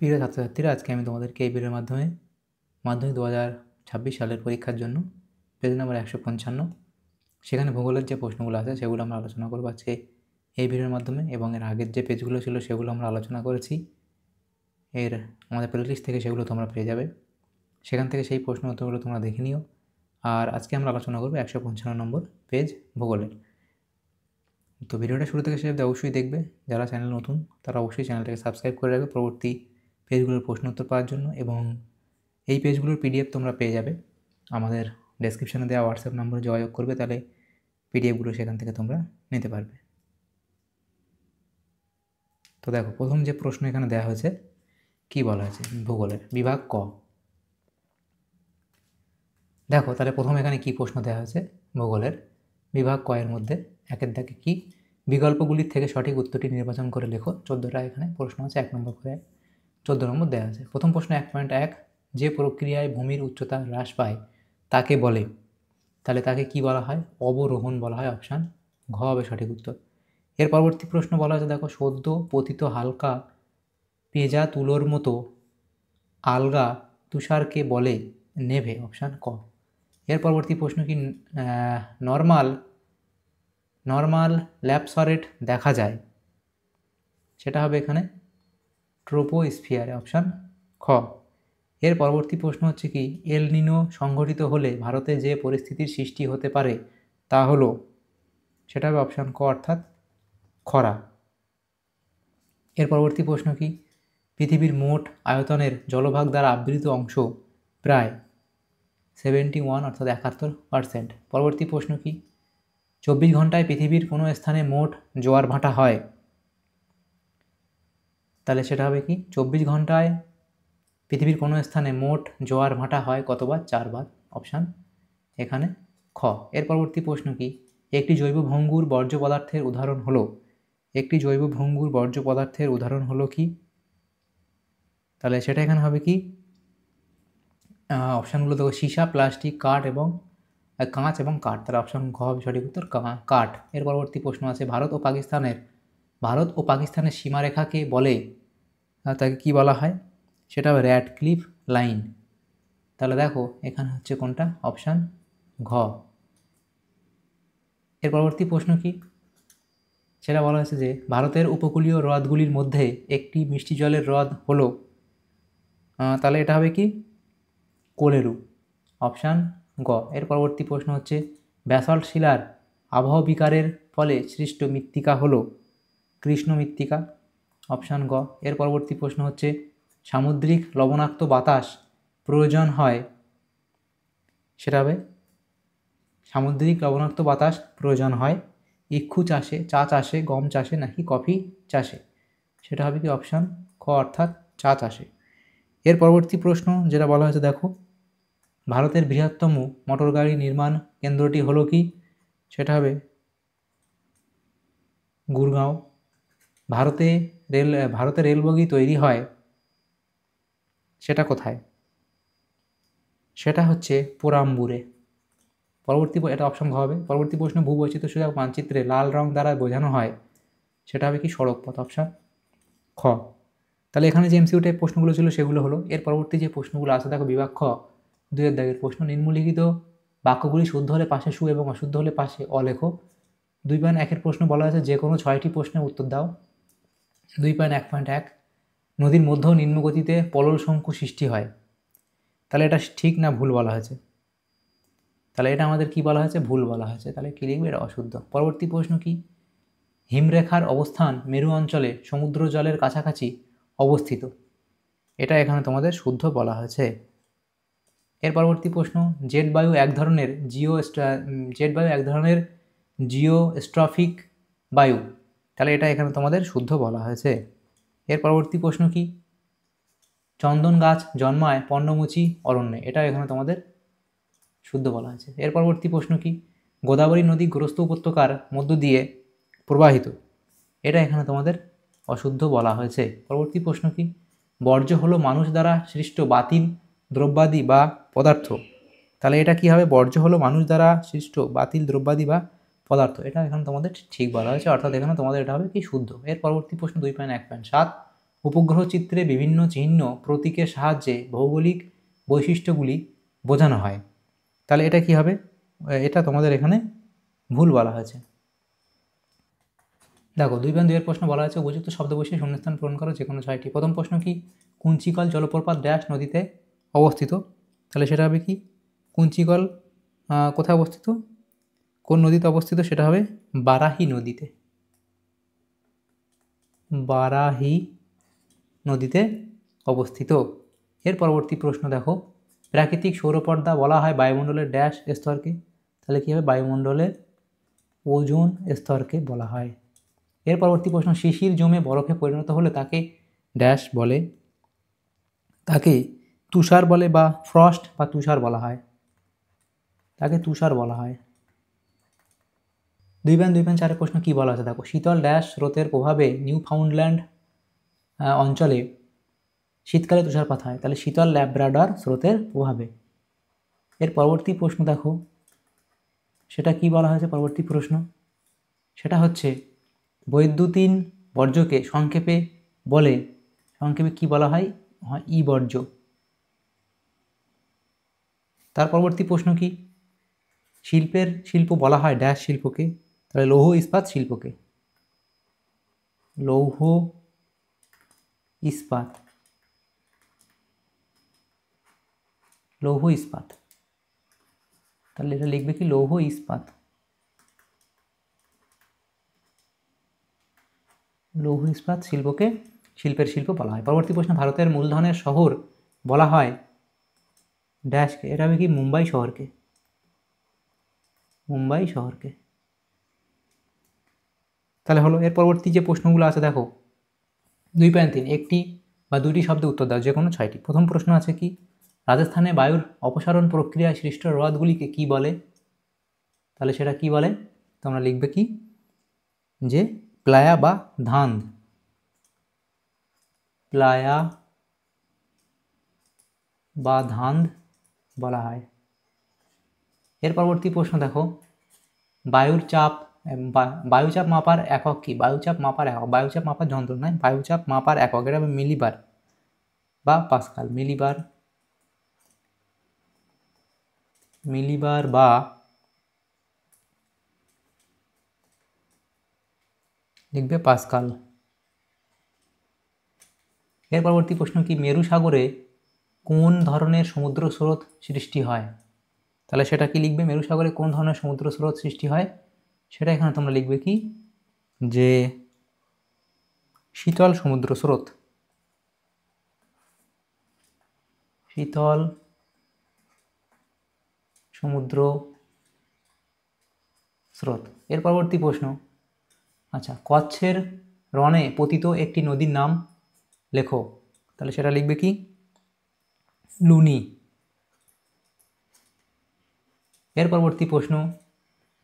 প্রিয় ছাত্রছাত্রীরা, আজকে আমি তোমাদেরকে এই ভিডিওর মাধ্যমে মাধ্যমিক 2026 সালের পরীক্ষার জন্য পেজ নাম্বার 155 সেখানে ভূগোলের যে প্রশ্নগুলো আছে সেগুলো আমরা আলোচনা করব আজকে এই ভিডিওর মাধ্যমে। এবং এর আগের যে পেজগুলো ছিল সেগুলো আমরা আলোচনা করেছি, এর আমাদের প্লেলিস্ট থেকে সেগুলো তোমরা পেয়ে যাবে। সেখান থেকে সেই প্রশ্ন উত্তরগুলো তোমরা দেখে নিও। আর আজকে আমরা আলোচনা করব 155 নম্বর পেজ ভূগোলের। তো ভিডিওটা শুরু থেকে শেষ অবধি অবশ্যই দেখবে। যারা চ্যানেল নতুন তারা অবশ্যই চ্যানেলটাকে সাবস্ক্রাইব করে রাখবে পরবর্তী পেজগুলোর প্রশ্ন উত্তর পাওয়ার জন্য। এবং এই পেজগুলোর পিডিএফ তোমরা পেয়ে যাবে আমাদের ডেসক্রিপশানে দেওয়া হোয়াটসঅ্যাপ নম্বরে যোগাযোগ করবে, তাহলে পিডিএফগুলো সেখান থেকে তোমরা নিতে পারবে। তো দেখো, প্রথম যে প্রশ্ন এখানে দেওয়া হয়েছে, কি বলা হয়েছে, ভূগোলের বিভাগ ক। দেখো তাহলে প্রথম এখানে কি প্রশ্ন দেওয়া হয়েছে, ভূগোলের বিভাগ ক এর মধ্যে একের দাগে কি, বিকল্পগুলির থেকে সঠিক উত্তরটি নির্বাচন করে লেখো। 14টা এখানে প্রশ্ন আছে, 1 নম্বর করে 14 নম্বর দেওয়া আছে। প্রথম প্রশ্ন 1.1, যে প্রক্রিয়ায় ভূমির উচ্চতা হ্রাস পায় তাকে বলে, তাহলে তাকে কি বলা হয়, অবরোহণ বলা হয়। অপশান ঘ হবে সঠিক উত্তর। এর পরবর্তী প্রশ্ন বলা হয়েছে, দেখো, সদ্য পতিত হালকা পেঁজা তুলোর মতো আলগা তুষারকে বলে নেভে। অপশান ক। এর পরবর্তী প্রশ্ন কি, নর্মাল ল্যাপসরেট দেখা যায়, সেটা হবে এখানে ট্রোপোস্ফিয়ারে। অপশান খ। এর পরবর্তী প্রশ্ন হচ্ছে কি, এল নিনো সংঘটিত হলে ভারতে যে পরিস্থিতির সৃষ্টি হতে পারে তা হলো, সেটা হবে অপশান ক অর্থাৎ খরা। এর পরবর্তী প্রশ্ন কি, পৃথিবীর মোট আয়তনের জলভাগ দ্বারা আবৃত অংশ প্রায় 71 অর্থাৎ 71%। পরবর্তী প্রশ্ন কি, 24 ঘন্টায় পৃথিবীর কোনো স্থানে মোট জোয়ার ভাটা হয়, তাহলে সেটা হবে কি, 24 ঘন্টায় পৃথিবীর কোনো স্থানে মোট জোয়ার ভাটা হয় কতবার, 4 বার। অপশান এখানে খ। এর পরবর্তী প্রশ্ন কি, একটি জৈব ভঙ্গুর বর্জ্য পদার্থের উদাহরণ হলো, একটি জৈব ভঙ্গুর বর্জ্য পদার্থের উদাহরণ হলো কি, তাহলে সেটা এখানে হবে কি, অপশানগুলো দেখো, সীসা, প্লাস্টিক, কাঠ এবং কাঠ। তাহলে অপশান ঘ হবে সঠিক উত্তর, কাঠ। এর পরবর্তী প্রশ্ন আছে, ভারত ও পাকিস্তানের সীমারেখাকে বলে, তাকে কি বলা হয়, সেটা হবে র্যাডক্লিফ লাইন। তাহলে দেখো এখানে হচ্ছে কোনটা, অপশান ঘ। এর পরবর্তী প্রশ্ন কি, সেটা বলা হয়েছে যে ভারতের উপকূলীয় হ্রদগুলির মধ্যে একটি মিষ্টি জলের হ্রদ হলো, তাহলে এটা হবে কি, কোলেরু। অপশান গ। এর পরবর্তী প্রশ্ন হচ্ছে, ব্যাসল্ট শিলার আবহ বিকারের ফলে সৃষ্ট মৃত্তিকা হলো কৃষ্ণ মৃত্তিকা। অপশান গ। এর পরবর্তী প্রশ্ন হচ্ছে, সামুদ্রিক লবণাক্ত বাতাস প্রয়োজন হয়, সেটা হবে সামুদ্রিক লবণাক্ত বাতাস প্রয়োজন হয় ইক্ষু চাষে, চা চাষে, গম চাষে নাকি কফি চাষে, সেটা হবে কি, অপশান খ অর্থাৎ চা চাষে। এর পরবর্তী প্রশ্ন যেটা বলা হয়েছে, দেখো, ভারতের বৃহত্তম মোটরগাড়ি নির্মাণ কেন্দ্রটি হলো কি, সেটা হবে গুরগাঁও। ভারতে রেলবগি তৈরি হয়, সেটা কোথায়, সেটা হচ্ছে পোরাম্বুরে। এটা অপশন ঘ হবে। পরবর্তী প্রশ্ন, ভূবৈচিত্র্য সূচক মানচিত্রে লাল রং দ্বারা বোঝানো হয়, সেটা হবে কি, সড়ক পথ। অপশান খ। তাহলে এখানে যে এমসিকিউ টাইপ প্রশ্নগুলো ছিল সেগুলো হলো। এর পরবর্তী যে প্রশ্নগুলো আছে, দেখো, বিভাগ খ 2 দাগের প্রশ্ন, নিম্নলিখিত বাক্যগুলি শুদ্ধ হলে পাশে সু এবং অশুদ্ধ হলে পাশে অ লেখো। 2.1 প্রশ্ন বলা আছে, যে কোনো 6টি প্রশ্নের উত্তর দাও। 2.1.1, নদীর মধ্য নিম্নগতিতে পলল শঙ্কু সৃষ্টি হয়, তাহলে এটা ঠিক না ভুল বলা হয়েছে, তাহলে এটা আমাদের কি বলা হয়েছে, ভুল বলা হয়েছে, তাহলে কি লিখবে, এটা অশুদ্ধ। পরবর্তী প্রশ্ন কি, হিমরেখার অবস্থান মেরু অঞ্চলে সমুদ্র জলের কাছাকাছি অবস্থিত, এটা এখানে তোমাদের শুদ্ধ বলা হয়েছে। এর পরবর্তী প্রশ্ন, জেট বায়ু এক ধরনের জিওস্ট্রফিক বায়ু, তাহলে এটা এখানে তোমাদের শুদ্ধ বলা হয়েছে। এর পরবর্তী প্রশ্ন কি, চন্দন গাছ জন্মায় পর্ণমোচী অরণ্যে, এটা এখানে তোমাদের শুদ্ধ বলা হয়েছে। এর পরবর্তী প্রশ্ন কি, গোদাবরী নদী গ্রস্ত উপত্যকার মধ্য দিয়ে প্রবাহিত, এটা এখানে তোমাদের অশুদ্ধ বলা হয়েছে। পরবর্তী প্রশ্ন কি, বর্জ্য হলো মানুষ দ্বারা সৃষ্ট বাতিল দ্রব্যাদি বা পদার্থ, তাহলে এটা কি হবে, বর্জ্য হলো মানুষ দ্বারা সৃষ্ট বাতিল দ্রব্যাদি বা পদার্থ, এটা এখানে তোমাদের ঠিক বলা হয়েছে, অর্থাৎ এখানে তোমাদের এটা হবে কি, শুদ্ধ। এর পরবর্তী প্রশ্ন 2.1.7, উপগ্রহ চিত্রে বিভিন্ন চিহ্ন প্রতীকের সাহায্যে ভৌগোলিক বৈশিষ্ট্যগুলি বোঝানো হয়। তাহলে এটা কি হবে? এটা তোমাদের এখানে ভুল বলা হয়েছে। দেখো 2.2 এর প্রশ্ন বলা হয়েছে উপযুক্ত শব্দ বসিয়ে শূন্যস্থান পূরণ করো যে কোনো 6টি। প্রথম প্রশ্ন কি? কুঞ্চিকল জলপ্রপাত ড্যাশ নদীতে অবস্থিত? তাহলে সেটা হবে কি? কুঞ্চিকল কোথায় অবস্থিত, কোন নদীতে অবস্থিত? সেটা হবে বারাহি নদীতে। বারাহি নদীতে অবস্থিত। এর পরবর্তী প্রশ্ন দেখো, প্রাকৃতিক সৌরপর্দা বলা হয় বায়ুমণ্ডলের ড্যাশ স্তরকে? তাহলে কী হবে? বায়ুমণ্ডলের ওজোন স্তরকে বলা হয়। এর পরবর্তী প্রশ্ন, শিশির জমে বরফে পরিণত হলে তাকে ড্যাশ বলে? তাকে তুষার বলে বা ফ্রস্ট বা তুষার বলা হয়? তাকে তুষার বলা হয়। 2.2.4 প্রশ্ন কি বলা আছে দেখো, শীতল ড্যাশ স্রোতের প্রভাবে নিউফাউন্ডল্যান্ড অঞ্চলে শীতকালে তুষারপাত হয়? তাহলে শীতল ল্যাব্রাডর স্রোতের প্রভাবে। এর পরবর্তী প্রশ্ন দেখো, সেটা কি বলা হয়েছে পরবর্তী প্রশ্ন? সেটা হচ্ছে বৈদ্যুতিন বর্জ্যকে সংক্ষেপে বলে, সংক্ষেপে কি বলা হয়? ই বর্জ্য। তার পরবর্তী প্রশ্ন কি? শিল্প বলা হয় ড্যাশ শিল্পকে? তাহলে লৌহ ইস্পাত শিল্পকে। লৌহ ইস্পাত, লৌহ ইস্পাত। তাহলে এটা লিখবে কি? লৌহ ইস্পাত। লৌহ ইস্পাত শিল্পকে শিল্পের শিল্প বলা হয়। পরবর্তী প্রশ্ন, ভারতের মূলধনের শহর বলা হয় ড্যাশকে? এটা হবে কি? মুম্বাই শহরকে। মুম্বাই শহরকে। তাহলে হলো। এর পরবর্তী যে প্রশ্নগুলো আছে দেখো, 2.3 একটি বা দুইটি শব্দে উত্তর দাও যে কোনো 6টি। প্রথম প্রশ্ন আছে কি? রাজস্থানে বায়ুর অপসারণ প্রক্রিয়ায় সৃষ্ট হ্রদগুলিকে কি বলে? তাহলে সেটা কি বলে? তোমরা লিখবে কি? যে প্লায়া বা ধান্ধ। প্লায়া বা ধান্ধ বলা হয়। এর পরবর্তী প্রশ্ন দেখো, বায়ুচাপ মাপার একক কি? বায়ুচাপ মাপার একক, বায়ুচাপ মাপার যন্ত্র নয়, বায়ুচাপ মাপার একক। এটা হবে মিলিবার বা পাস্কাল। মিলিবার বা লিখবে পাস্কাল। এর পরবর্তী প্রশ্ন কি? মেরু সাগরে কোন ধরনের সমুদ্র স্রোত সৃষ্টি হয়? তাহলে সেটা কি লিখবে? মেরু সাগরে কোন ধরনের সমুদ্র স্রোত সৃষ্টি হয় সেটা এখানে তোমরা লিখবে কি? যে শীতল সমুদ্র স্রোত। শীতল সমুদ্র স্রোত। এর পরবর্তী প্রশ্ন, আচ্ছা, কচ্ছের রণে পতিত একটি নদীর নাম লেখো। তাহলে সেটা লিখবে কি? লুনি। এর পরবর্তী প্রশ্ন,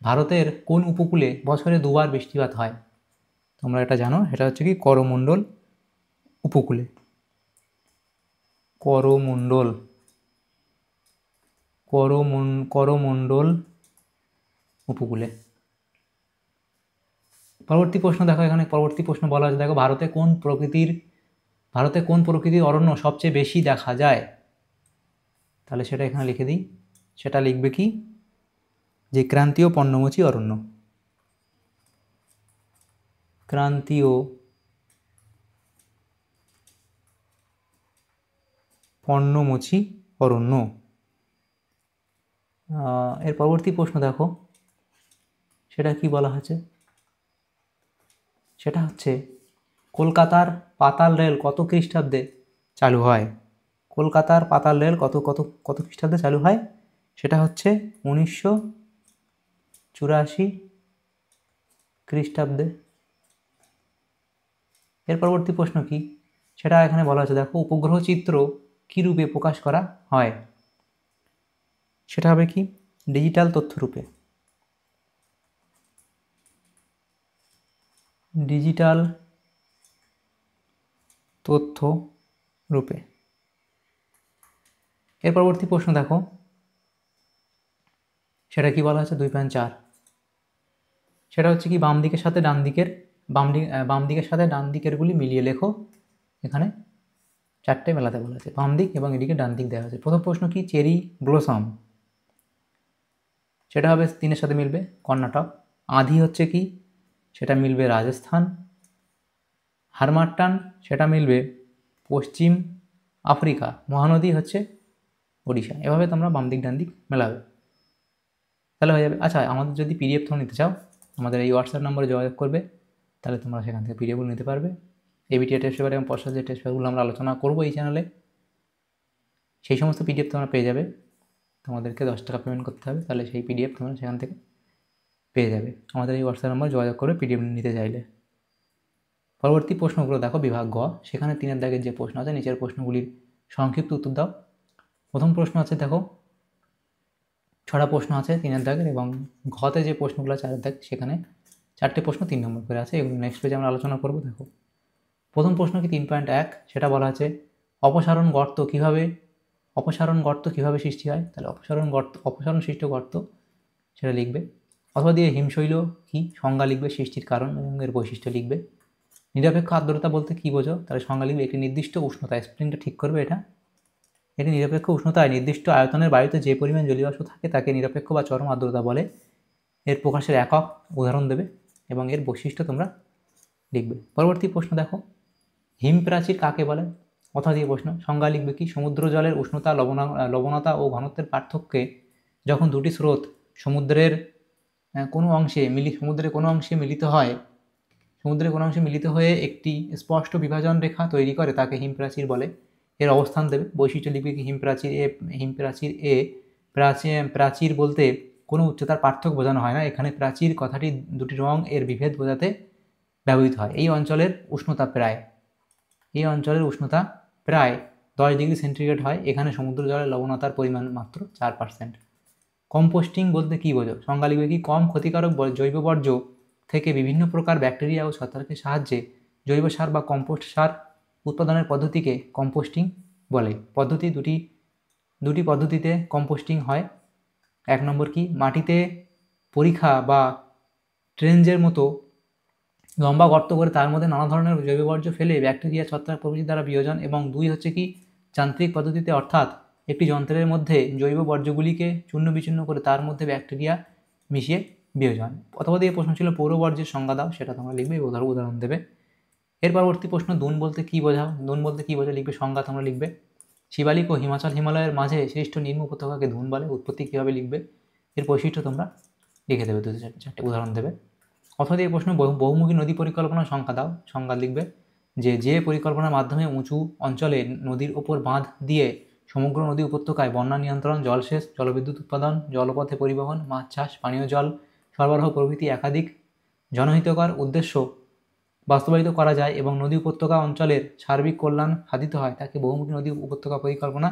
ভারতের কোন উপকূলে বছরে দুবার বৃষ্টিপাত হয়? তোমরা এটা জানো, এটা হচ্ছে কি? করমণ্ডল উপকূলে। করমণ্ডল করমণ্ডল উপকূলে। পরবর্তী প্রশ্ন দেখো, এখানে পরবর্তী প্রশ্ন বলা আছে দেখো, ভারতে কোন প্রকৃতির অরণ্য সবচেয়ে বেশি দেখা যায়? তাহলে সেটা এখানে লিখে দিই। সেটা লিখবে কি? যে ক্রান্তীয় পর্ণমোচী অরণ্য। ক্রান্তীয় পর্ণমোচী অরণ্য। এর পরবর্তী প্রশ্ন দেখো, সেটা কি বলা হয়েছে? সেটা হচ্ছে কলকাতার পাতাল রেল কত খ্রিস্টাব্দে চালু হয়? কলকাতার পাতাল রেল কত কত কত খ্রিস্টাব্দে চালু হয়? সেটা হচ্ছে 1984 খ্রিস্টাব্দে। এর পরবর্তী প্রশ্ন কি? সেটা এখানে বলা হচ্ছে দেখো, উপগ্রহ চিত্র কী রূপে প্রকাশ করা হয়? সেটা হবে কি? ডিজিটাল তথ্যরূপে। ডিজিটাল তথ্য রূপে। এর পরবর্তী প্রশ্ন দেখো, সেটা কি বলা হচ্ছে? 2.4 সেটা হচ্ছে কি? বাম দিকের সাথে ডান দিকেরগুলি মিলিয়ে লেখো। এখানে চারটে মেলাতে বলা আছে, বাম দিক এবং এদিকে ডান দিক দেওয়া আছে। প্রথম প্রশ্ন কি, চেরি ব্লসম, সেটা হবে 3-এর সাথে মিলবে কর্ণাটক। আঁধি হচ্ছে কি, সেটা মিলবে রাজস্থান। হারমাট্টান সেটা মিলবে পশ্চিম আফ্রিকা। মহানদী হচ্ছে ওড়িশা। এভাবে তোমরা বাম দিক ডান দিক মেলাবে, তাহলে হয়ে যাবে। আচ্ছা, আমাদের যদি পিডিএফ তোমরা নিতে চাও, আমাদের এই হোয়াটসঅ্যাপ নম্বরে যোগাযোগ করবে, তাহলে তোমরা সেখান থেকে পিডিএফগুলো নিতে পারবে। এবিটিএ টেস্ট পেপার এবং পর্ষদ যে টেস্ট পেপারগুলো আমরা আলোচনা করবো এই চ্যানেলে, সেই সমস্ত পিডিএফ তোমরা পেয়ে যাবে। তোমাদেরকে 10 টাকা পেমেন্ট করতে হবে, তাহলে সেই পিডিএফ তোমরা সেখান থেকে পেয়ে যাবে। আমাদের এই হোয়াটসঅ্যাপ নম্বর যোগাযোগ করে পিডিএফ নিতে চাইলে। পরবর্তী প্রশ্নগুলো দেখো, বিভাগ গ, সেখানে 3-এর দাগের যে প্রশ্ন আছে, নিচের প্রশ্নগুলির সংক্ষিপ্ত উত্তর দাও। প্রথম প্রশ্ন আছে দেখো, 6টা প্রশ্ন আছে 3-এর দাগের, এবং ঘতে যে প্রশ্নগুলো আছে 4-এর দাগ, সেখানে 4টে প্রশ্ন 3 নম্বর করে আছে। এগুলো নেক্সট পেজে আমরা আলোচনা করবো। দেখো, প্রথম প্রশ্ন কি 3.1, সেটা বলা আছে অপসারণ গর্ত কীভাবে সৃষ্টি হয়। তাহলে অপসারণ সৃষ্ট গর্ত সেটা লিখবে, অথবা দিয়ে হিমশৈল কি সংজ্ঞা লিখবে, সৃষ্টির কারণ এবং এর বৈশিষ্ট্য লিখবে। নিরপেক্ষ আর্দ্রতা বলতে কী বোঝো, তাহলে সংজ্ঞা লিখবে একটি নির্দিষ্ট উষ্ণতা, স্প্রিংটা ঠিক করবে এটা। এটি নিরপেক্ষ উষ্ণতায় নির্দিষ্ট আয়তনের বায়ুতে যে পরিমাণ জলীয় বাষ্প থাকে তাকে নিরপেক্ষ বা চরম আর্দ্রতা বলে। এর প্রকাশের একক উদাহরণ দেবে এবং এর বৈশিষ্ট্য তোমরা লিখবে। পরবর্তী প্রশ্ন দেখো, হিমপ্রাচীর কাকে বলে, কথা দিয়ে প্রশ্ন। সংজ্ঞা লিখবে কি, সমুদ্র জলের উষ্ণতা, লবণতা ও ঘনত্বের পার্থক্যে যখন দুটি স্রোত সমুদ্রের কোনো অংশে মিলিত হয়ে একটি স্পষ্ট বিভাজন রেখা তৈরি করে তাকে হিমপ্রাচীর বলে। এর অবস্থান দেবে। বৈশিষ্ট্য লিখবে কি, প্রাচীর বলতে কোনো উচ্চতার পার্থক্য বোঝানো হয় না। এখানে প্রাচীর কথাটি দুটি রং এর বিভেদ বোঝাতে ব্যবহৃত হয়। এই অঞ্চলের উষ্ণতা প্রায় 10 ডিগ্রি সেন্টিগ্রেড হয়। এখানে সমুদ্র জলের লবণতার পরিমাণ মাত্র 4%। কম্পোস্টিং বলতে কী বোঝো, সংজ্ঞা লিখবে কি, কম ক্ষতিকারক জৈব বর্জ্য থেকে বিভিন্ন প্রকার ব্যাকটেরিয়া ও ছত্রাকের সাহায্যে জৈব সার বা কম্পোস্ট সার উৎপাদনের পদ্ধতিকে কম্পোস্টিং বলে। দুটি পদ্ধতিতে কম্পোস্টিং হয়। 1 নম্বর কি, মাটিতে পরিখা বা ট্রেঞ্জের মতো লম্বা গর্ত করে তার মধ্যে নানা ধরনের জৈব বর্জ্য ফেলে ব্যাকটেরিয়া, ছত্রাক প্রভৃতি দ্বারা বিয়োজন। এবং 2 হচ্ছে কি, যান্ত্রিক পদ্ধতিতে, অর্থাৎ একটি যন্ত্রের মধ্যে জৈব বর্জ্যগুলিকে চূর্ণ বিচূর্ণ করে তার মধ্যে ব্যাকটেরিয়া মিশিয়ে বিয়োজন। অথবা দিয়ে প্রশ্ন ছিল পৌর বর্জ্যের সংজ্ঞা দাও, সেটা তোমরা লিখবে, উদাহরণ দেবে। এর পরবর্তী প্রশ্ন, দুন বলতে কী বোঝাও, লিখবে, সংজ্ঞা তোমরা লিখবে। শিবালিক ও হিমালয়ের মাঝে সৃষ্ট নিম্ন উপত্যকাকে ধুন বলে। উৎপত্তি কীভাবে লিখবে, এর বৈশিষ্ট্য তোমরা লিখে দেবে, 2-4টে উদাহরণ দেবে। অথবা দিয়ে প্রশ্ন, বহুমুখী নদী পরিকল্পনার সংজ্ঞা দাও। সংজ্ঞা লিখবে যে পরিকল্পনার মাধ্যমে উঁচু অঞ্চলে নদীর ওপর বাঁধ দিয়ে সমগ্র নদী উপত্যকায় বন্যা নিয়ন্ত্রণ, জলসেচ, জলবিদ্যুৎ উৎপাদন, জলপথে পরিবহন, মাছ চাষ, পানীয় জল সরবরাহ প্রভৃতি একাধিক জনহিতকর উদ্দেশ্য বাস্তবায়িত করা যায় এবং নদী উপত্যকা অঞ্চলের সার্বিক কল্যাণ সাধিত হয়, তাকে বহুমুখী নদী উপত্যকা পরিকল্পনা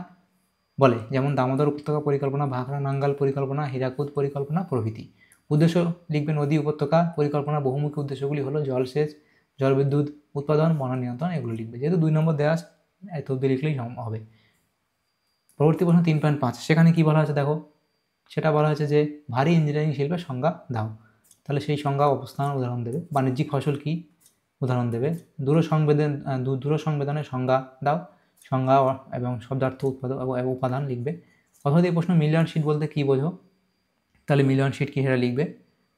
বলে। যেমন দামোদর উপত্যকা পরিকল্পনা, ভাখরা নাঙ্গাল পরিকল্পনা, হীরাকুদ পরিকল্পনা প্রভৃতি। উদ্দেশ্য লিখবে নদী উপত্যকা পরিকল্পনার বহুমুখী উদ্দেশ্যগুলি হলো জলসেচ, জলবিদ্যুৎ উৎপাদন, বন্যা নিয়ন্ত্রণ, এগুলো লিখবে। যেহেতু 2 নম্বর দেওয়া আছে, এত অব্দি লিখলেই হবে। পরবর্তী প্রশ্ন 3.5, সেখানে কি বলা আছে দেখো, সেটা বলা হয়েছে যে ভারী ইঞ্জিনিয়ারিং শিল্পের সংজ্ঞা দাও। তাহলে সেই সংজ্ঞা, অবস্থান, উদাহরণ দেবে। বাণিজ্যিক ফসল কি, উদাহরণ দেবে। দূরসংবেদনের সংজ্ঞা দাও, সংজ্ঞা এবং শব্দার্থ, উপাদান লিখবে। অথবা দিয়ে প্রশ্ন, মিলিয়ন শিট বলতে কী বোঝো, তাহলে মিলিয়ন শিট কি, সেটা লিখবে।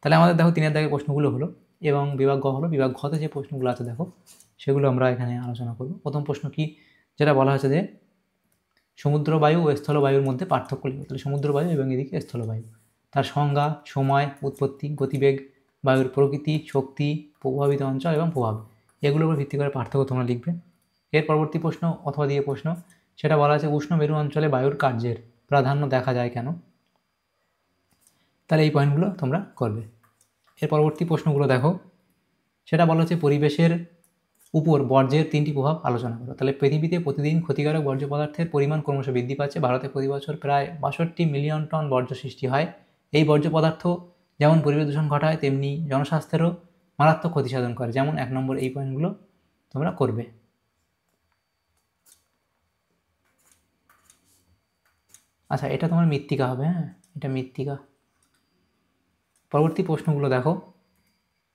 তাহলে আমাদের দেখো 3-এর দাগের প্রশ্নগুলো হলো, এবং বিভাগ গ হলো। বিভাগ ঘতে যে প্রশ্নগুলো আছে দেখো, সেগুলো আমরা এখানে আলোচনা করব। প্রথম প্রশ্ন কি, যেটা বলা হয়েছে যে সমুদ্র বায়ু ও স্থলবায়ুর মধ্যে পার্থক্য লিখবে। তাহলে সমুদ্র বায়ু এবং এদিকে স্থলবায়ু, তার সংজ্ঞা, সময়, উৎপত্তি, গতিবেগ, বায়ুর প্রকৃতি, শক্তি, প্রভাবিত অঞ্চল এবং প্রভাব, এগুলোর উপর ভিত্তি করে পার্থক্য তোমরা লিখবে। এর পরবর্তী প্রশ্ন, অথবা দিয়ে প্রশ্ন, সেটা বলা আছে উষ্ণ মেরু অঞ্চলে বায়ুর কার্যের প্রাধান্য দেখা যায় কেন। তাহলে এই পয়েন্টগুলো তোমরা করবে। এর পরবর্তী প্রশ্নগুলো দেখো, সেটা বলা হচ্ছে পরিবেশের উপর বর্জ্যের 3টি প্রভাব আলোচনা করো। তাহলে পৃথিবীতে প্রতিদিন ক্ষতিকারক বর্জ্য পদার্থের পরিমাণ ক্রমশ বৃদ্ধি পাচ্ছে। ভারতে প্রতি বছর প্রায় 62 মিলিয়ন টন বর্জ্য সৃষ্টি হয়। এই বর্জ্য পদার্থ যেমন পরিবেশ দূষণ ঘটায়, তেমনি জনস্বাস্থ্যেরও মারাত্মক ক্ষতি সাধন করে। যেমন 1 নম্বর, এই পয়েন্টগুলো তোমরা করবে। আচ্ছা, এটা তোমার মৃত্তিকা হবে, হ্যাঁ, এটা মৃত্তিকা। পরবর্তী প্রশ্নগুলো দেখো,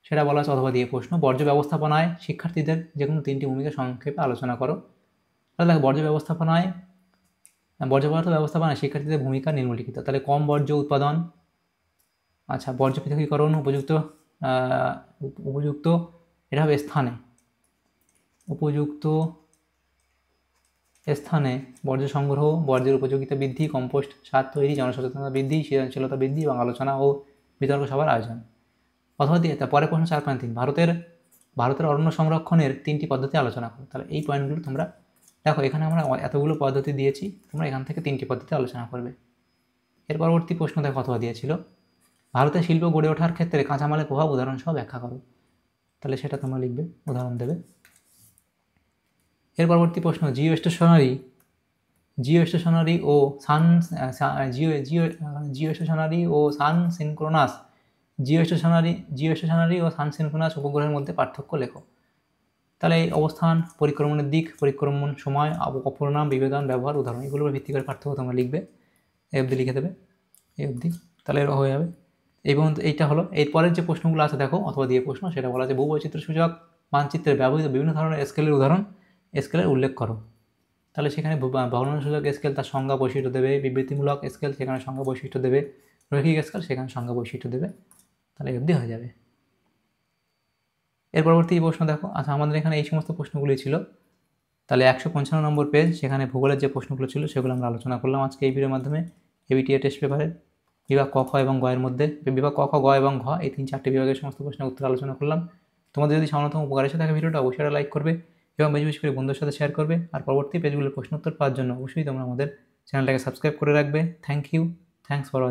সেটা বলা আছে অথবা দিয়ে প্রশ্ন। বর্জ্য ব্যবস্থাপনায় শিক্ষার্থীদের যে কোনো 3টি ভূমিকা সংক্ষেপে আলোচনা করো। তাহলে দেখো বর্জ্য পদার্থ ব্যবস্থাপনায় শিক্ষার্থীদের ভূমিকা নিম্নলিখিত। তাহলে কম বর্জ্য উৎপাদন, আচ্ছা বর্জ্য পৃথকীকরণ, উপযুক্ত এটা হবে উপযুক্ত স্থানে বর্জ্য সংগ্রহ, বর্জ্যের উপযোগিতা বৃদ্ধি, কম্পোস্ট সার তৈরি, জনসচেতনতা বৃদ্ধি, সৃজনশীলতা বৃদ্ধি এবং আলোচনা ও বিতর্ক সভার আয়োজন। অথবা দিয়ে তার পরের প্রশ্ন 4.3 ভারতের অরণ্য সংরক্ষণের 3টি পদ্ধতি আলোচনা করো। তাহলে এই পয়েন্টগুলো তোমরা দেখো, এখানে আমরা এতগুলো পদ্ধতি দিয়েছি, তোমরা এখান থেকে 3টি পদ্ধতি আলোচনা করবে। এর পরবর্তী প্রশ্ন দেখো অথবা দিয়েছিল ভারতের শিল্প গড়ে ওঠার ক্ষেত্রে কাঁচামালের প্রভাব উদাহরণ সহ ব্যাখ্যা করো। তাহলে সেটা তোমরা লিখবে, উদাহরণ দেবে। এর পরবর্তী প্রশ্ন জিও স্টেশনারি ও সান সিনক্রোনাস উপগ্রহের মধ্যে পার্থক্য লেখো। তাহলে এই অবস্থান, পরিক্রমণের দিক, পরিক্রমণ সময়, অপর নাম, বিবেদন, ব্যবহার, উদাহরণ, এগুলোর ভিত্তি করে পার্থক্য তোমরা লিখবে। এই অবধি লিখে দেবে, এই অবধি, তাহলে হয়ে যাবে। এই পর্যন্ত এইটা হলো। এরপরের যে প্রশ্নগুলো আছে দেখো অথবা দিয়ে প্রশ্ন, সেটা বলা আছে ভূবৈচিত্র্য সূচক মানচিত্রে ব্যবহৃত বিভিন্ন ধরনের স্কেলের স্কেলের উল্লেখ করো। তাহলে সেখানে ভগ্নাংশসূচক স্কেল তার সংজ্ঞা বৈশিষ্ট্য দেবে, বিবৃতিমূলক স্কেল সেখানে সংজ্ঞা বৈশিষ্ট্য দেবে, রৈখিক স্কেল সেখানে সংজ্ঞা বৈশিষ্ট্য দেবে। তাহলে অবধি হয়ে যাবে। এর পরবর্তী প্রশ্ন দেখো, আচ্ছা আমাদের এখানে এই সমস্ত প্রশ্নগুলি ছিল। তাহলে 155 নম্বর পেজ, সেখানে ভূগোলের যে প্রশ্নগুলো ছিল সেগুলো আমরা আলোচনা করলাম আজকে এই ভিডিওর মাধ্যমে। এবিটিএ টেস্ট পেপারের বিভাগ ক, খ এবং গ এর মধ্যে, বিভাগ ক, খ, গ এবং ঘ এই 3-4টি বিভাগের সমস্ত প্রশ্নের উত্তর আলোচনা করলাম। তোমাদের যদি সামান্যতম উপকার এসে থাকে ভিডিওটা অবশ্যই লাইক করবে এবং বেশি বেশি করে বন্ধুদের সাথে শেয়ার করবে। আর পরবর্তী পেজগুলোর প্রশ্ন উত্তর পাওয়ার জন্য অবশ্যই তোমরা আমাদের চ্যানেলটাকে সাবস্ক্রাইব করে রাখবে। Thanks for watching.